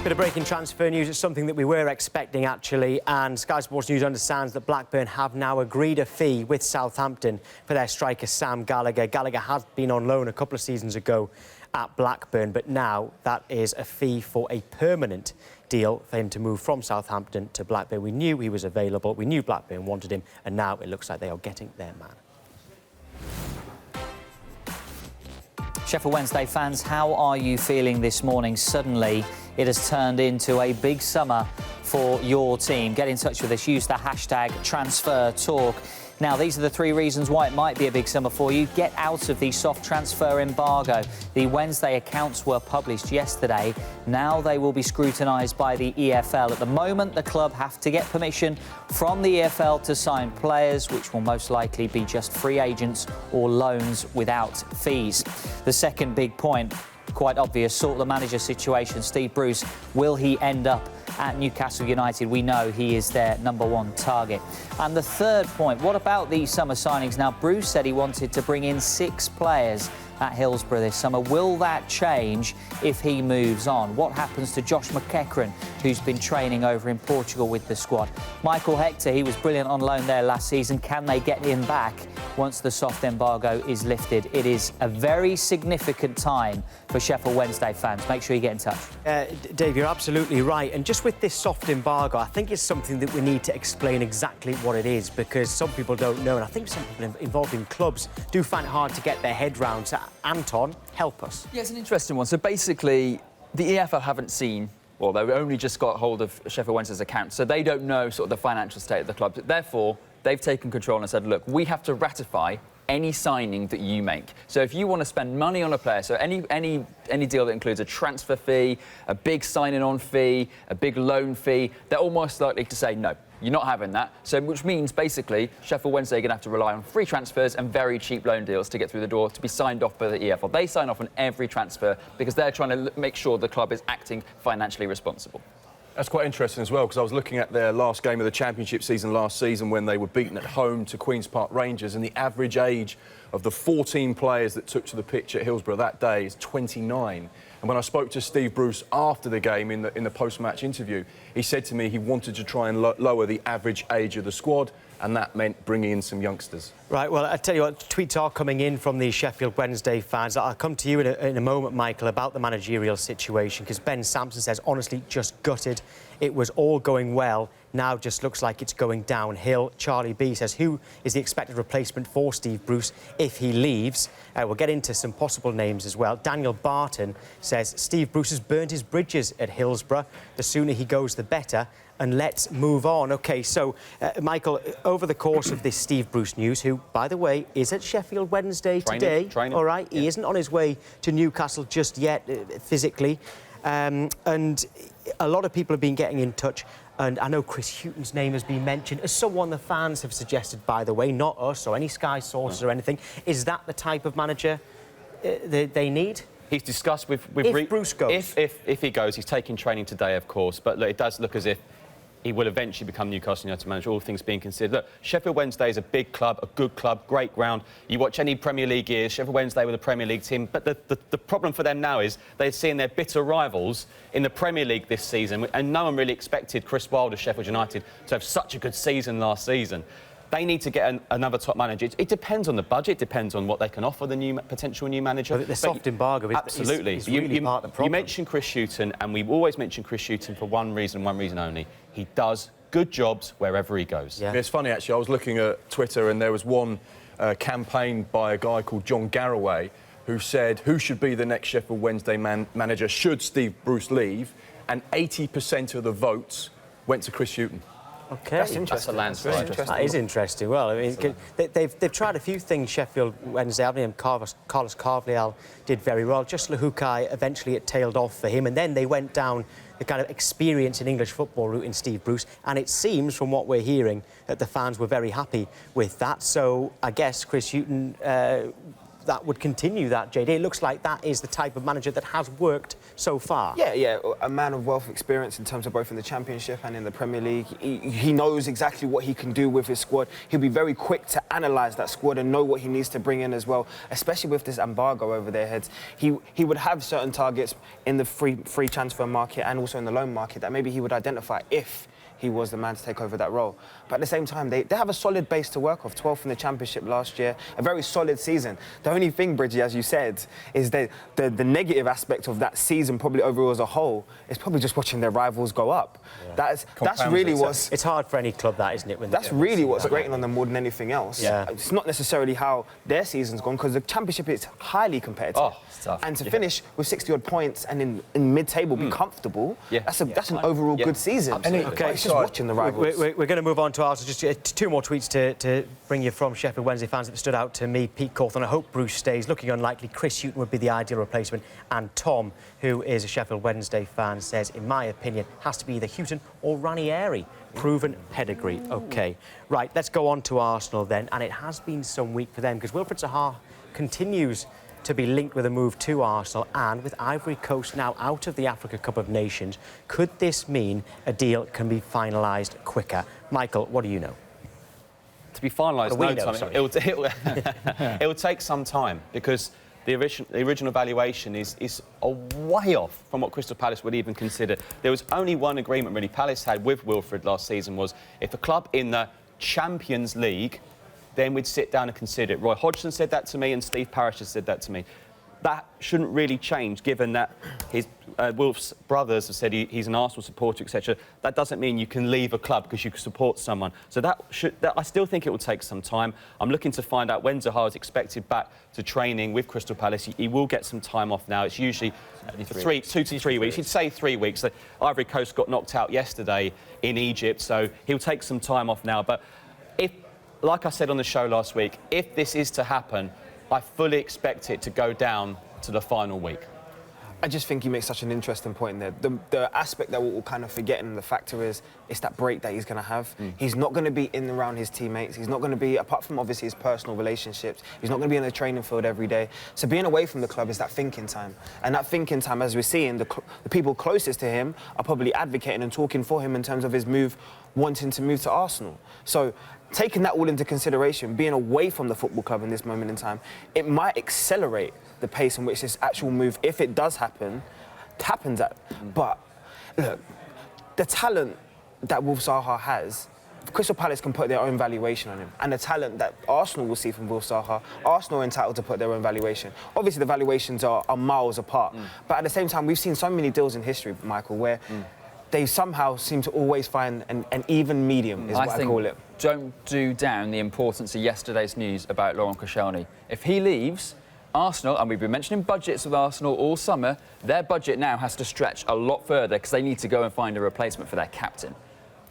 Bit of breaking transfer news. It's something that we were expecting, actually, and Sky Sports News understands that Blackburn have now agreed a fee with Southampton for their striker Sam Gallagher. Gallagher has been on loan a couple of seasons ago at Blackburn, but now that is a fee for a permanent deal for him to move from Southampton to Blackburn. We knew he was available, we knew Blackburn wanted him, and now it looks like they are getting their man. Sheffield Wednesday fans, how are you feeling this morning? Suddenly, it has turned into a big summer for your team. Get in touch with us. Use the hashtag #TransferTalk. Now, these are the three reasons why it might be a big summer for you. Get out of the soft transfer embargo. The Wednesday accounts were published yesterday. Now they will be scrutinised by the EFL. At the moment, the club have to get permission from the EFL to sign players, which will most likely be just free agents or loans without fees. The second big point, quite obvious, sort the manager situation. Steve Bruce, will he end up at Newcastle United? We know he is their #1 target. And the third point, what about these summer signings? Now, Bruce said he wanted to bring in 6 players at Hillsborough this summer. Will that change if he moves on? What happens to Josh McEachran, who's been training over in Portugal with the squad? Michael Hector, he was brilliant on loan there last season. Can they get him back once the soft embargo is lifted? It is a very significant time for Sheffield Wednesday fans. Make sure you get in touch. Dave, you're absolutely right. And just with this soft embargo, I think it's something that we need to explain exactly what it is, because some people don't know, and I think some people involved in clubs do find it hard to get their head round. So, Anton, help us. Yeah, it's an interesting one. So basically, the EFL haven't seen, well, they've only just got hold of Sheffield Wednesday's account, so they don't know sort of the financial state of the club. Therefore, they've taken control and said, look, we have to ratify any signing that you make. So if you want to spend money on a player, so any deal that includes a transfer fee, a big signing-on fee, a big loan fee, they're almost likely to say no. You're not having that. So, which means, basically, Sheffield Wednesday are going to have to rely on free transfers and very cheap loan deals to get through the door, to be signed off by the EFL. They sign off on every transfer because they're trying to make sure the club is acting financially responsible. That's quite interesting as well, because I was looking at their last game of the Championship season last season when they were beaten at home to Queen's Park Rangers, and the average age of the 14 players that took to the pitch at Hillsborough that day is 29. And when I spoke to Steve Bruce after the game in the post-match interview, he said to me he wanted to try and lower the average age of the squad, and that meant bringing in some youngsters. Right, well, I tell you what, tweets are coming in from the Sheffield Wednesday fans. I'll come to you in a moment, Michael, about the managerial situation, because Ben Sampson says, honestly, just gutted. It was all going well. Now just looks like it's going downhill. Charlie B says, who is the expected replacement for Steve Bruce if he leaves? We'll get into some possible names as well. Daniel Barton says, Steve Bruce has burned his bridges at Hillsborough. The sooner he goes, the better. And let's move on. OK, so, Michael, over the course of this Steve Bruce news, who, by the way, is at Sheffield Wednesday today. All right, yeah. He isn't on his way to Newcastle just yet, physically. And a lot of people have been getting in touch, and I know Chris Hughton's name has been mentioned as someone the fans have suggested, by the way, not us or any Sky sources or anything. Is that the type of manager they need? He's discussed with if Bruce goes. If he goes, he's taking training today, of course, but look, it does look as if he will eventually become Newcastle United manager, all things being considered. Look, Sheffield Wednesday is a big club, a good club, great ground. You watch any Premier League years, Sheffield Wednesday were the Premier League team, but the problem for them now is they're seeing their bitter rivals in the Premier League this season, and no one really expected Chris Wilder, Sheffield United, to have such a good season last season. They need to get another top manager. It depends on the budget, it depends on what they can offer the potential new manager. But the soft embargo absolutely. is really part of the problem. You mentioned Chris Hughton, and we always mention Chris Hughton for one reason only. He does good jobs wherever he goes. Yeah. It's funny, actually. I was looking at Twitter, and there was one campaign by a guy called John Garraway who said, who should be the next Sheffield Wednesday manager should Steve Bruce leave? And 80% of the votes went to Chris Hughton. OK. That's interesting. That's a landslide. That is interesting. Well, I mean, they've tried a few things, Sheffield Wednesday, haven't they? Carlos Carvalhal did very well. Just Lahukai, eventually it tailed off for him, and then they went down the kind of experience in English football route in Steve Bruce, and it seems, from what we're hearing, that the fans were very happy with that. So I guess Chris Hughton, that would continue that, JD. It looks like that is the type of manager that has worked so far. Yeah, a man of wealth of experience in terms of both in the Championship and in the Premier League. He knows exactly what he can do with his squad. He'll be very quick to analyse that squad and know what he needs to bring in as well, especially with this embargo over their heads. He would have certain targets in the free transfer market and also in the loan market that maybe he would identify if he was the man to take over that role. But at the same time, they have a solid base to work off. 12th in the Championship last year, a very solid season. The only thing, Bridgie, as you said, is that the negative aspect of that season, probably overall as a whole, is probably just watching their rivals go up. Yeah. That's really what's... It's hard for any club, that, isn't it? That's really what's grating on them more than anything else. Yeah. It's not necessarily how their season's gone, because the Championship is highly competitive. Oh, it's tough. And to finish with 60-odd points and in mid-table be comfortable, that's an overall good season. Okay, it's just watching the rivals. We're going to move on to Arsenal. Just two more tweets to bring you from Sheffield Wednesday fans that stood out to me. Pete Cawthon, I hope Bruce stays. Looking unlikely. Chris Hughton would be the ideal replacement. And Tom, who is a Sheffield Wednesday fan, says, in my opinion, has to be either Hughton or Ranieri. Proven pedigree. OK. Right, let's go on to Arsenal then. And it has been some week for them because Wilfried Zaha continues to be linked with a move to Arsenal, and with Ivory Coast now out of the Africa Cup of Nations, could this mean a deal can be finalised quicker? Michael, what do you know? To be finalised, it will take some time because the original valuation is a way off from what Crystal Palace would even consider. There was only one agreement really Palace had with Wilfried last season was if a club in the Champions League, then we'd sit down and consider it. Roy Hodgson said that to me and Steve Parish has said that to me. That shouldn't really change, given that his Wolf's brothers have said he's an Arsenal supporter, etc. That doesn't mean you can leave a club because you support someone. So I still think it will take some time. I'm looking to find out when Zaha is expected back to training with Crystal Palace. He will get some time off now. It's usually 2 to 3 weeks. You'd say 3 weeks. The Ivory Coast got knocked out yesterday in Egypt, so he'll take some time off now. But like I said on the show last week, if this is to happen, I fully expect it to go down to the final week. I just think you make such an interesting point there. The aspect that we're kind of forgetting, the factor is, it's that break that he's going to have. He's not going to be in and around his teammates. He's not going to be, apart from obviously his personal relationships, he's not going to be in the training field every day. So being away from the club is that thinking time. And that thinking time, as we're seeing, the people closest to him are probably advocating and talking for him in terms of his move, wanting to move to Arsenal. So taking that all into consideration, being away from the football club in this moment in time, it might accelerate the pace in which this actual move, if it does happen, happens at. But look, the talent that Wilf Zaha has, Crystal Palace can put their own valuation on him, and the talent that Arsenal will see from Wilf Zaha, Arsenal are entitled to put their own valuation. Obviously, the valuations are miles apart, but at the same time, we've seen so many deals in history, Michael, where they somehow seem to always find an even medium, is what I call it. Don't do down the importance of yesterday's news about Laurent Koscielny. If he leaves, Arsenal, and we've been mentioning budgets with Arsenal all summer, their budget now has to stretch a lot further because they need to go and find a replacement for their captain.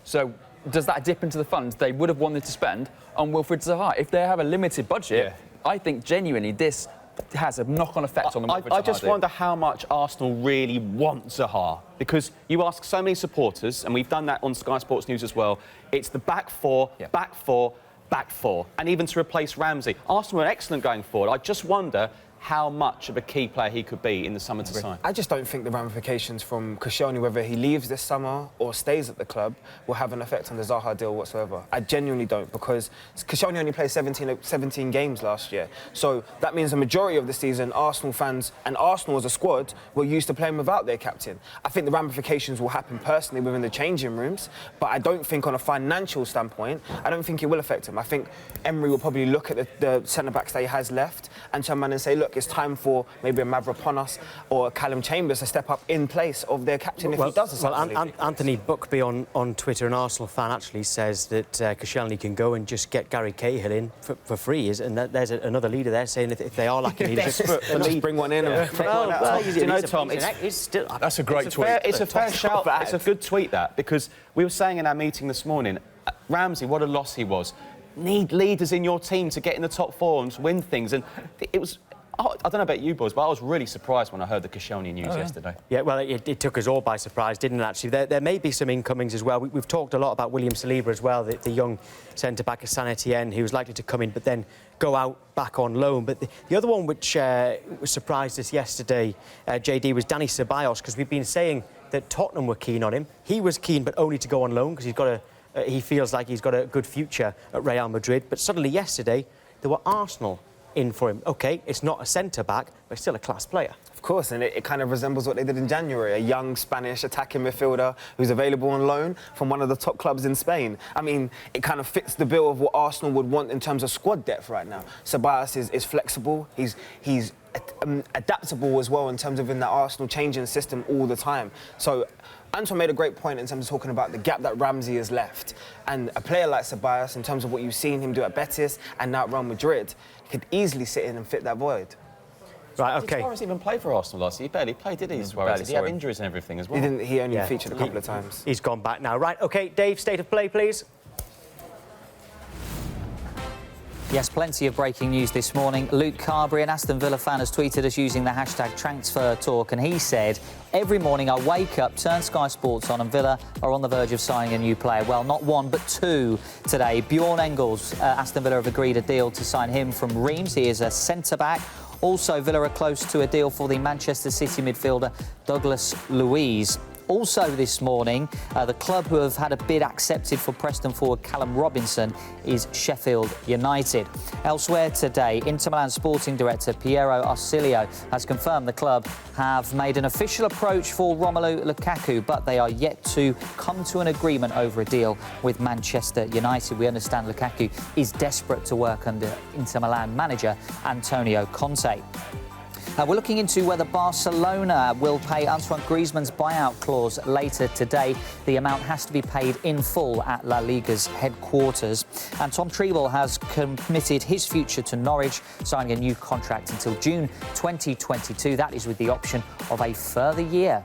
So does that dip into the funds they would have wanted to spend on Wilfried Zaha? If they have a limited budget, I think genuinely this has a knock-on effect on the Wilfried Zaha. I just wonder how much Arsenal really want Zaha, because you ask so many supporters, and we've done that on Sky Sports News as well, it's the back four, back four, back four, and even to replace Ramsey. Arsenal are excellent going forward. I just wonder how much of a key player he could be in the summer to sign. I just don't think the ramifications from Koscielny, whether he leaves this summer or stays at the club, will have an effect on the Zaha deal whatsoever. I genuinely don't, because Koscielny only played 17 games last year. So that means the majority of the season, Arsenal fans and Arsenal as a squad were used to playing without their captain. I think the ramifications will happen personally within the changing rooms, but I don't think on a financial standpoint, I don't think it will affect him. I think Emery will probably look at the centre-backs that he has left and turn around and say, look, it's time for maybe a Mavropanos or Callum Chambers to step up in place of their captain if he does decide to leave. Anthony Buckby on Twitter, an Arsenal fan, actually says that Koscielny can go and just get Gary Cahill in for free. And there's another leader there saying if they are lacking leadership, just bring one in. Do you know, Tom, that's a great tweet. It's a fair shout. It's a good tweet, that, because we were saying in our meeting this morning, Ramsey, what a loss he was. Need leaders in your team to get in the top four and win things. And it was, I don't know about you boys, but I was really surprised when I heard the Koscielny news yesterday. Yeah, well, it took us all by surprise, didn't it, actually? There may be some incomings as well. We've talked a lot about William Saliba as well, the young centre-back of Saint Etienne, who was likely to come in but then go out back on loan. But the other one which surprised us yesterday, JD, was Dani Ceballos, because we've been saying that Tottenham were keen on him. He was keen, but only to go on loan, because he feels like he's got a good future at Real Madrid. But suddenly yesterday, there were Arsenal in for him. OK, it's not a centre-back, but still a class player. Of course, and it kind of resembles what they did in January, a young Spanish attacking midfielder who's available on loan from one of the top clubs in Spain. I mean, it kind of fits the bill of what Arsenal would want in terms of squad depth right now. Ceballos is flexible, he's adaptable as well in terms of in that Arsenal changing system all the time. So Anton made a great point in terms of talking about the gap that Ramsey has left. And a player like Ceballos, in terms of what you've seen him do at Betis and now at Real Madrid, could easily sit in and fit that void. Right, Did OK. Suarez even play for Arsenal last year? He barely played, did he, Suarez? Did he have injuries and everything as well? He only Yeah. featured a couple of times. He's gone back now. Right, OK, Dave, state of play, please. Yes, plenty of breaking news this morning. Luke Carberry, an Aston Villa fan, has tweeted us using the hashtag transfertalk, and he said, every morning I wake up, turn Sky Sports on, and Villa are on the verge of signing a new player. Well, not one, but two today. Bjorn Engels, Aston Villa have agreed a deal to sign him from Reims. He is a centre-back. Also, Villa are close to a deal for the Manchester City midfielder Douglas Luiz. Also this morning, the club who have had a bid accepted for Preston forward Callum Robinson is Sheffield United. Elsewhere today, Inter Milan sporting director Piero Arcilio has confirmed the club have made an official approach for Romelu Lukaku, but they are yet to come to an agreement over a deal with Manchester United. We understand Lukaku is desperate to work under Inter Milan manager Antonio Conte. We're looking into whether Barcelona will pay Antoine Griezmann's buyout clause later today. The amount has to be paid in full at La Liga's headquarters. And Tom Treble has committed his future to Norwich, signing a new contract until June 2022. That is with the option of a further year.